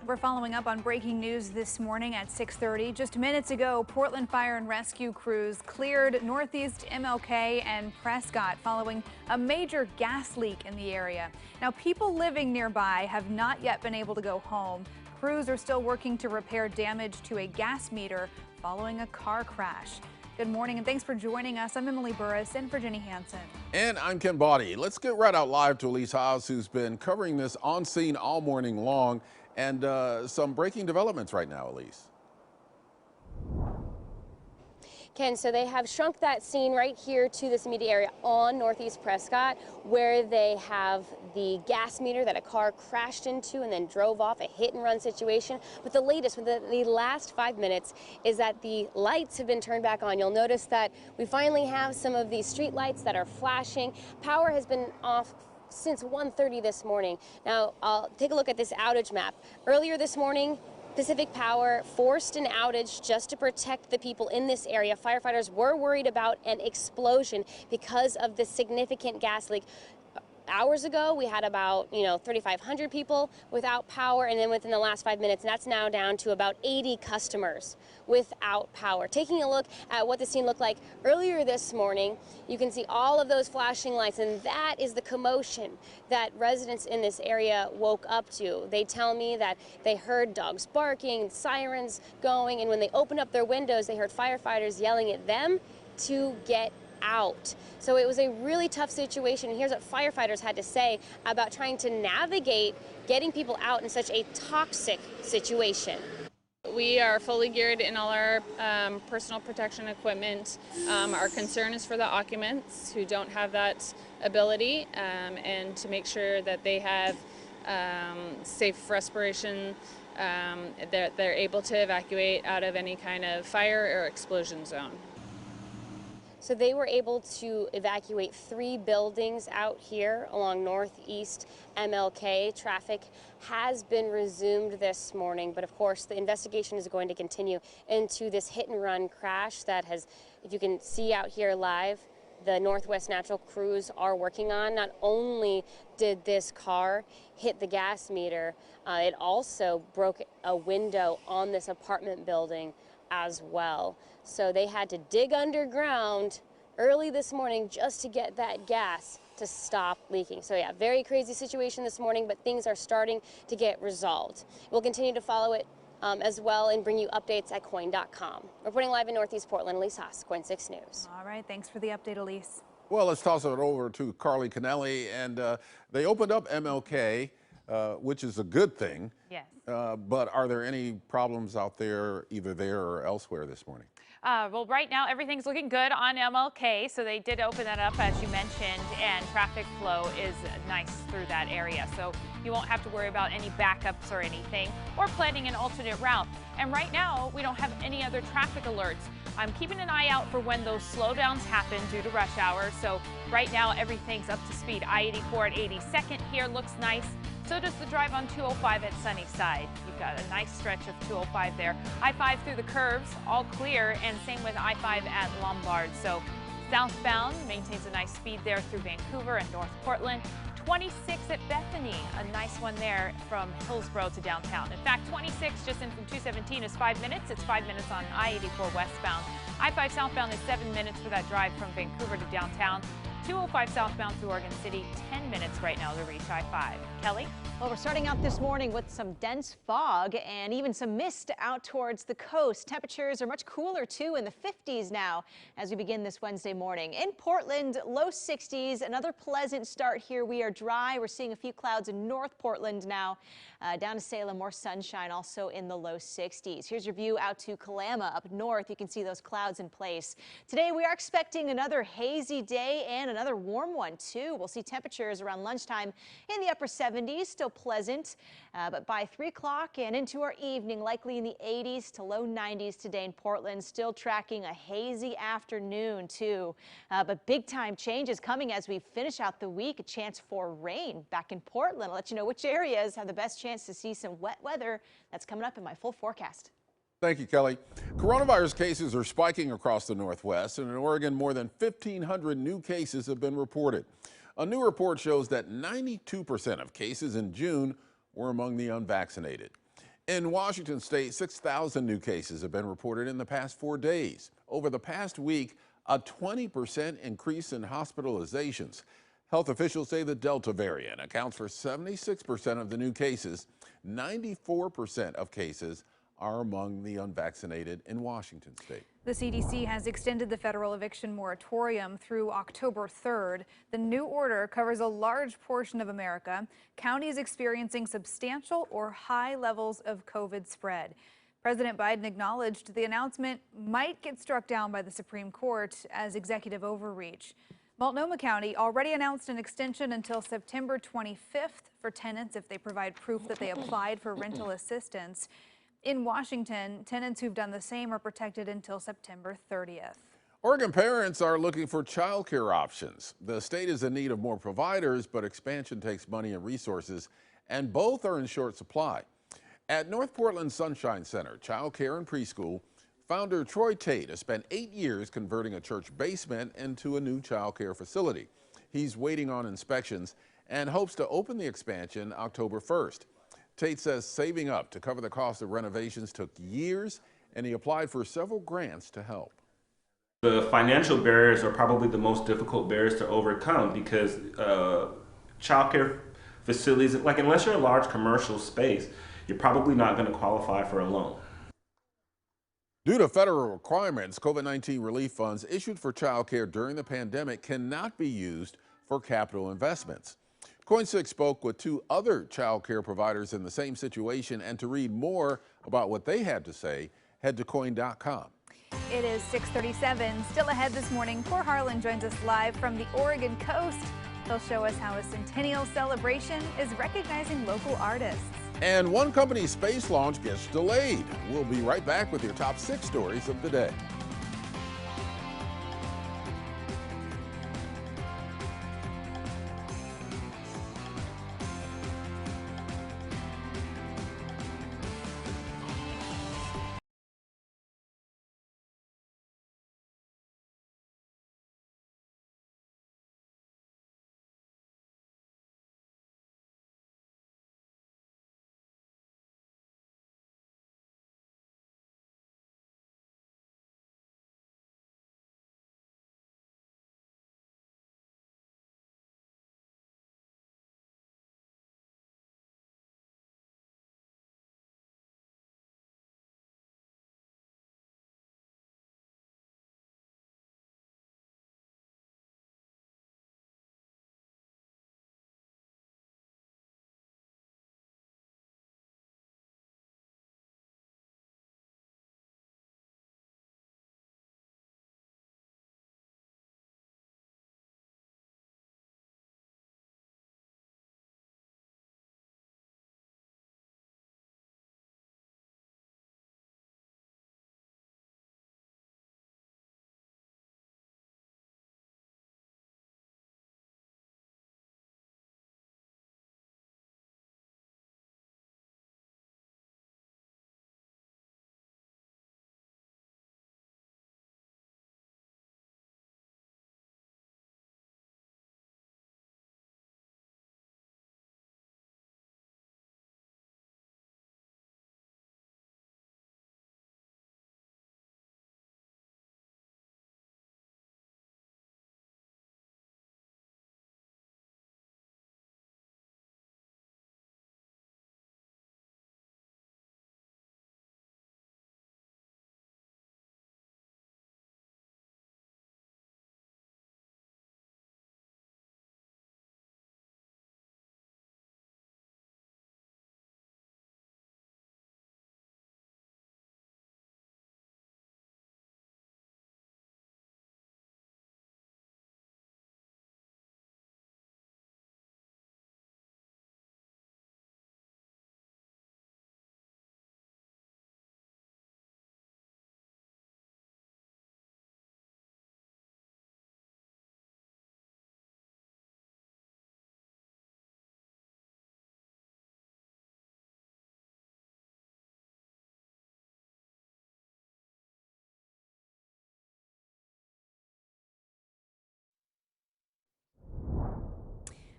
We're following up on breaking news this morning at 6:30. Just minutes ago, Portland Fire and Rescue crews cleared Northeast MLK and Prescott following a major gas leak in the area. Now, people living nearby have not yet been able to go home. Crews are still working to repair damage to a gas meter following a car crash. Good morning and thanks for joining us. I'm Emily Burris in for Jenny Hansen. And I'm Ken Body. Let's get right out live to Elise Haas, who's been covering this on scene all morning long, and some breaking developments right now, Elise. Ken, so they have shrunk that scene right here to this immediate area on Northeast Prescott, where they have the gas meter that a car crashed into and then drove off, a hit and run situation. But the latest, within the last 5 minutes, is that the lights have been turned back on. You'll notice that we finally have some of these street lights that are flashing. Power has been off since 1:30 this morning. Now, I'll take a look at this outage map. Earlier this morning, Pacific Power forced an outage just to protect the people in this area. Firefighters were worried about an explosion because of the significant gas leak. Hours ago, we had about 3,500 people without power, and then within the last 5 minutes, that's now down to about 80 customers without power. Taking a look at what the scene looked like earlier this morning, you can see all of those flashing lights, and that is the commotion that residents in this area woke up to. They tell me that they heard dogs barking, sirens going, and when they opened up their windows, they heard firefighters yelling at them to get out. So it was a really tough situation. Here's what firefighters had to say about trying to navigate getting people out in such a toxic situation. We are fully geared in all our personal protection equipment. Our concern is for the occupants who don't have that ability, and to make sure that they have safe respiration, that they're able to evacuate out of any kind of fire or explosion zone. So they were able to evacuate 3 buildings out here along Northeast MLK. Traffic has been resumed this morning, but of course the investigation is going to continue into this hit and run crash that has, if you can see out here live, the Northwest Natural crews are working on. Not only did this car hit the gas meter, it also broke a window on this apartment building as well. So they had to dig underground early this morning just to get that gas to stop leaking. So yeah, very crazy situation this morning, but things are starting to get resolved. We'll continue to follow it as well and bring you updates at KOIN.com. Reporting live in Northeast Portland, Elise Haas, KOIN 6 News. All right, thanks for the update, Elise. Well, let's toss it over to Carly Kennelly, and they opened up MLK, which is a good thing. Yes. But are there any problems out there, either there or elsewhere this morning? Well, right now everything's looking good on MLK, so they did open that up as you mentioned, and traffic flow is nice through that area, so you won't have to worry about any backups or anything, or planning an alternate route. And right now we don't have any other traffic alerts. I'm keeping an eye out for when those slowdowns happen due to rush hour, so right now everything's up to speed. I-84 at 82nd here looks nice. So does the drive on 205 at Sunnyside. You've got a nice stretch of 205 there. I-5 through the curves, all clear, and same with I-5 at Lombard. So southbound maintains a nice speed there through Vancouver and North Portland. 26 at Bethany, a nice one there from Hillsborough to downtown. In fact, 26 just in from 217 is 5 minutes. It's 5 minutes on I-84 westbound. I-5 southbound is 7 minutes for that drive from Vancouver to downtown. 205 southbound through Oregon City, 10 minutes right now to reach I-5. Kelly? Well, we're starting out this morning with some dense fog and even some mist out towards the coast. Temperatures are much cooler, too, in the 50s now as we begin this Wednesday morning. In Portland, low 60s, another pleasant start here. We are dry. We're seeing a few clouds in North Portland now. Down to Salem, more sunshine, also in the low 60s. Here's your view out to Kalama up north. You can see those clouds in place. Today, we are expecting another hazy day and another warm one, too. We'll see temperatures around lunchtime in the upper 70s, still pleasant, but by 3 o'clock and into our evening, likely in the 80s to low 90s today in Portland. Still tracking a hazy afternoon, too. But big-time changes coming as we finish out the week. A chance for rain back in Portland. I'll let you know which areas have the best chance to see some wet weather. That's coming up in my full forecast. Thank you, Kelly. Coronavirus cases are spiking across the Northwest, and in Oregon, more than 1,500 new cases have been reported. A new report shows that 92% of cases in June were among the unvaccinated. In Washington state, 6,000 new cases have been reported in the past 4 days. Over the past week, a 20% increase in hospitalizations. Health officials say the Delta variant accounts for 76% of the new cases. 94% of cases are among the unvaccinated in Washington state. The CDC has extended the federal eviction moratorium through October 3rd. The new order covers a large portion of America. Counties experiencing substantial or high levels of COVID spread. President Biden acknowledged the announcement might get struck down by the Supreme Court as executive overreach. Multnomah County already announced an extension until September 25th for tenants if they provide proof that they applied for rental assistance. In Washington, tenants who've done the same are protected until September 30th. Oregon parents are looking for childcare options. The state is in need of more providers, but expansion takes money and resources, and both are in short supply. At North Portland Sunshine Center, childcare and preschool, founder Troy Tate has spent 8 years converting a church basement into a new childcare facility. He's waiting on inspections and hopes to open the expansion October 1st. Tate says saving up to cover the cost of renovations took years, and he applied for several grants to help. The financial barriers are probably the most difficult barriers to overcome because childcare facilities, like unless you're a large commercial space, you're probably not going to qualify for a loan. Due to federal requirements, COVID-19 relief funds issued for childcare during the pandemic cannot be used for capital investments. Coin6 spoke with 2 other child care providers in the same situation, and to read more about what they had to say, head to coin.com. It is 6:37. Still ahead this morning, Cor Harlan joins us live from the Oregon coast. He'll show us how a centennial celebration is recognizing local artists. And one company's space launch gets delayed. We'll be right back with your top 6 stories of the day.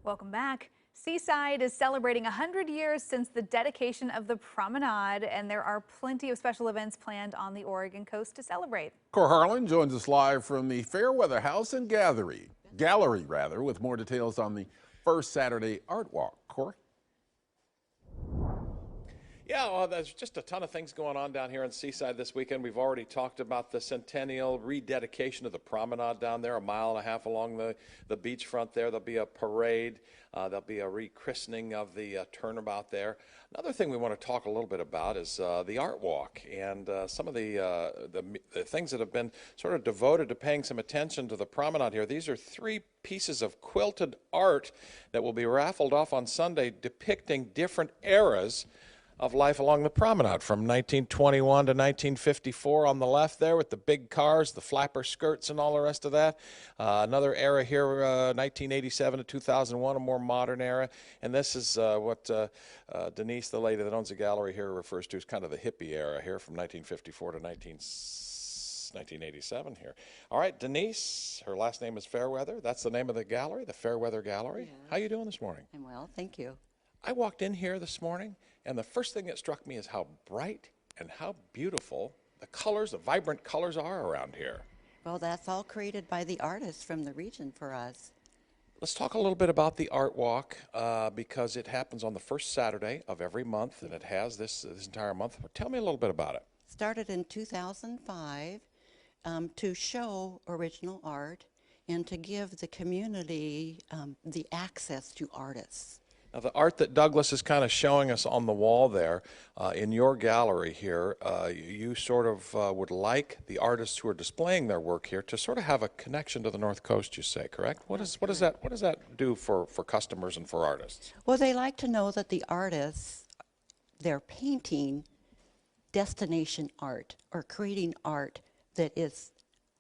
Welcome back. Seaside is celebrating 100 years since the dedication of the promenade, and there are plenty of special events planned on the Oregon coast to celebrate. Cor Harlan joins us live from the Fairweather House and Gallery, with more details on the first Saturday Art Walk. Cor? Yeah, well, there's just a ton of things going on down here in Seaside this weekend. We've already talked about the centennial rededication of the promenade down there, 1.5 miles along the beachfront there. There'll be a parade. There'll be a rechristening of the turnabout there. Another thing we want to talk a little bit about is the art walk and some of the things that have been sort of devoted to paying some attention to the promenade here. These are 3 pieces of quilted art that will be raffled off on Sunday depicting different eras of life along the promenade from 1921 to 1954 on the left there with the big cars, the flapper skirts and all the rest of that. Another era here, 1987 to 2001, a more modern era. And this is what Denise, the lady that owns the gallery here, refers to as kind of the hippie era here from 1954 to 1987 here. All right, Denise, her last name is Fairweather. That's the name of the gallery, the Fairweather Gallery. Yeah. How you doing this morning? I'm well, thank you. I walked in here this morning, and the first thing that struck me is how bright and how beautiful the colors, the vibrant colors are around here. Well, that's all created by the artists from the region for us. Let's talk a little bit about the Art Walk because it happens on the first Saturday of every month, and it has this entire month. Tell me a little bit about it. Started in 2005 to show original art and to give the community the access to artists. Now, the art that Douglas is kind of showing us on the wall there in your gallery here, you sort of would like the artists who are displaying their work here to sort of have a connection to the North Coast, you say, correct? What does that do for customers and for artists? Well, they like to know that the artists, they're painting destination art or creating art that is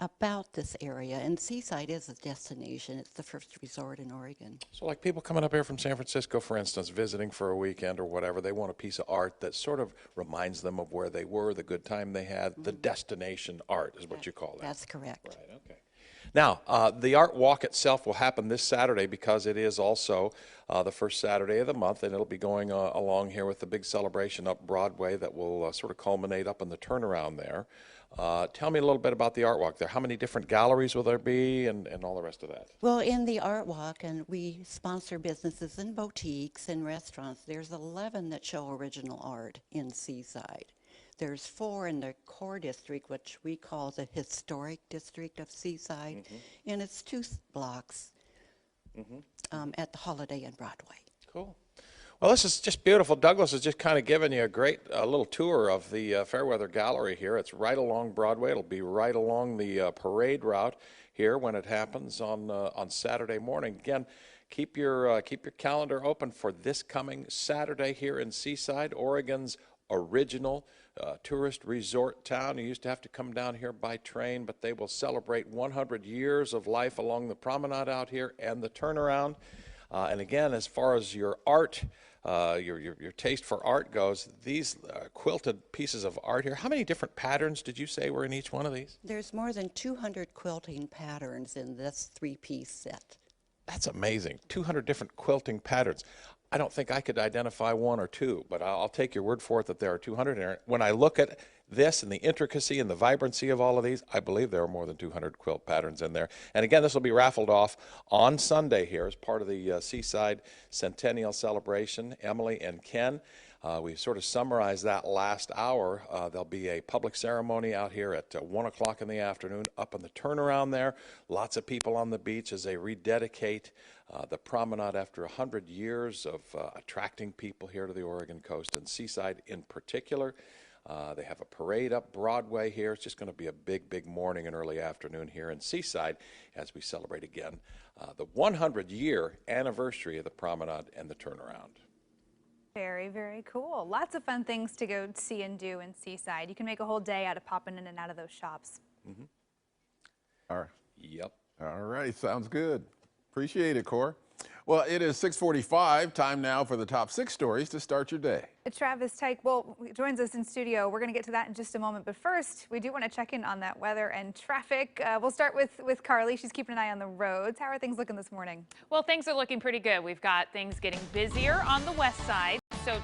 about this area, and Seaside is a destination. It's the first resort in Oregon. So like people coming up here from San Francisco, for instance, visiting for a weekend or whatever, they want a piece of art that sort of reminds them of where they were, the good time they had. The destination art is what you call that. That's correct. Right, okay. Now, the art walk itself will happen this Saturday because it is also the first Saturday of the month, and it'll be going along here with the big celebration up Broadway that will sort of culminate up in the turnaround there. Tell me a little bit about the art walk there. How many different galleries will there be and all the rest of that? Well, in the art walk, and we sponsor businesses and boutiques and restaurants, there's 11 that show original art in Seaside. There's 4 in the core district, which we call the historic district of Seaside, and it's 2 blocks at the Holiday and Broadway. Cool. Well, this is just beautiful. Douglas is just kind of giving you a great little tour of the Fairweather Gallery here. It's right along Broadway. It'll be right along the parade route here when it happens on Saturday morning. Again, keep your calendar open for this coming Saturday here in Seaside, Oregon's original tourist resort town. You used to have to come down here by train, but they will celebrate 100 years of life along the promenade out here and the turnaround. And again, as far as your art, your taste for art goes, these quilted pieces of art here, how many different patterns did you say were in each one of these? There's more than 200 quilting patterns in this 3-piece set. That's amazing. 200 different quilting patterns. I don't think I could identify 1 or 2, but I'll take your word for it that there are 200 in it. When I look at this and the intricacy and the vibrancy of all of these, I believe there are more than 200 quilt patterns in there. And again, this will be raffled off on Sunday here as part of the Seaside Centennial Celebration. Emily and Ken, we sort of summarized that last hour. There'll be a public ceremony out here at 1 o'clock in the afternoon up in the turnaround there. Lots of people on the beach as they rededicate the promenade after 100 years of attracting people here to the Oregon coast and Seaside in particular. They have a parade up Broadway here. It's just going to be a big, big morning and early afternoon here in Seaside as we celebrate again the 100-year anniversary of the promenade and the turnaround. Very, very cool. Lots of fun things to go see and do in Seaside. You can make a whole day out of popping in and out of those shops. All right. Yep. All right. Sounds good. Appreciate it, Cor. Well, it is 6:45. Time now for the top 6 stories to start your day. Travis Tyke joins us in studio. We're going to get to that in just a moment. But first, we do want to check in on that weather and traffic. We'll start with Carly. She's keeping an eye on the roads. How are things looking this morning? Well, things are looking pretty good. We've got things getting busier on the west side. So